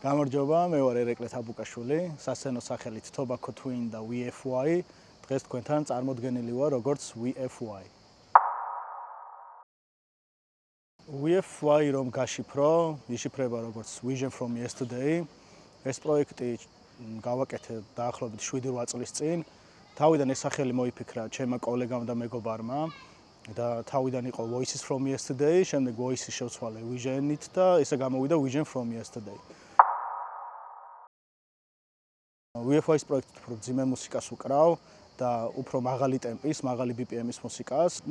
გამარჯობა, მე ვარ ერეკლე თაბუკაშვილი, სასცენო სახელით Tobacco Twin და WFY. დღეს თქვენთან წარმოდგენილი ვარ როგორც WFY. WFY რომ გაშიფრო, იშიფრება როგორც Vision from Yesterday. ეს პროექტი გავაკეთე დაახლოებით 7-8 წლის წინ. თავიდან ეს სახელი მოიფიქრა ჩემმა კოლეგამ და მეგობარმა და თავიდან იყო Voices from Yesterday, შემდეგ Voices შევცვალე Vision-ით და ესე გამოვიდა Vision from Yesterday. WFY-ის პროექტით უფრო ძიმე მუსიკას უკრავ და უფრო მაღალი ტემპის, მაღალი BPM-ის მუსიკას.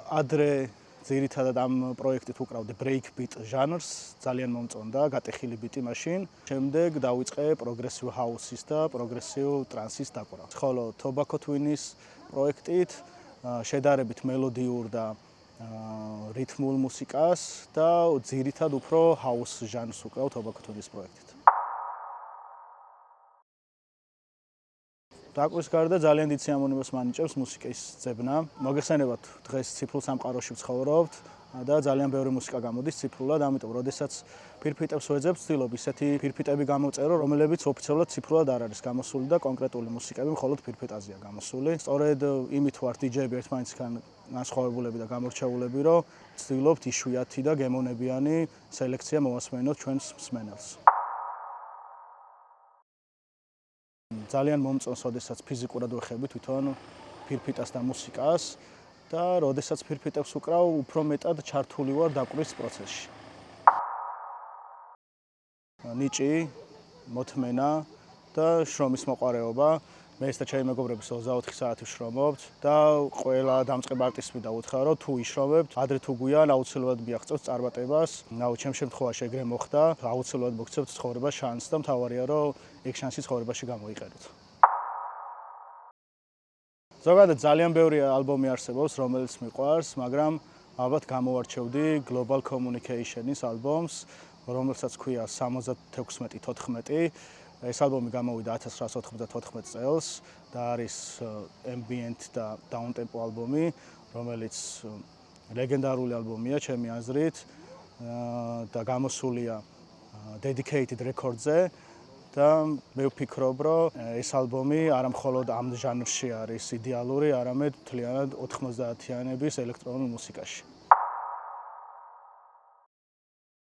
ადრე ძირითადად ამ პროექტით უკრავდი breakbeat ჟანრს, ძალიან მომწონდა, გატეხილი ბიტი მაშინ. შემდეგ დავიწყე progressive house-ის და progressive trance-ის დაკვრა. ხოლო Tobacco Twin-ის პროექტით შედარებით მელოდიურ და რითმულ მუსიკას და ძირითადად უფრო house ჟანრს უკრავ Tobacco Twin-ის პროექტით. დაკვრის გარდა ძალიან დიდ სიამოვნებას მანიჭებს მუსიკის ძებნა. მოგეხსენებათ, დღეს ციფრულ სამყაროში ვცხოვრობთ და ძალიან ბევრი მუსიკა გამოდის ციფრულად, ამიტომ როდესაც ფირფიტებს ვეძებ, ვცდილობ ისეთი ფირფიტები გამოვწერო, რომლებიც ოფიციალურად ციფრულად არ არის გამოსული და კონკრეტული მუსიკები მხოლოდ ფირფიტაზეა გამოსული. სწორედ იმით ვართ DJ-ები ერთმანეთისგან განსხვავებულები და გამორჩეულები, რომ ვცდილობთ იშვიათი და გემოვნებიანი სელექცია მოვასმენოთ ჩვენს მსმენელს. ძალიან მომწონს, როდესაც ფიზიკურად ვეხები თვითონ ფირფიტას და მუსიკას და როდესაც ფირფიტებს უკრავ, უფრო მეტად ჩართული ვარ დაკვრის პროცესში. ნიჭი, მოთმენა და შრომის მოყვარეობა. მე და ჩემი მეგობრები 24 საათი ვშრომობთ და ყველა დამწყებ არტისტს მივუთხარ, რომ თუ იშრომებთ, ადრე თუ გვიან აუცილებლად მიაღწევთ წარმატებას. ჩემ შემთხვევაში ეგრე მოხდა, აუცილებლად მოგცევთ ცხოვრებას შანსს და მთავარია, რომ ეგ შანსი ცხოვრებაში გამოიყენოთ. ზოგადად ძალიან ბევრი ალბომი არსებობს, რომელიც მიყვარს, მაგრამ ალბათ გამოვარჩევდი Global Communication-ის ალბომს, რომელსაც ქვია 76-14. ეს ალბომი გამოვიდა 1994 წელს და არის ambient და downtempo ალბომი, რომელიც ლეგენდარული ალბომია ჩემი აზრით და გამოსულია Dedicated Records-ზე და მე ვფიქრობ, რომ ეს ალბომი არა მხოლოდ ამ ჟანრში არის იდეალური, არამედ მთლიანად 90-იანების ელექტრონულ მუსიკაში.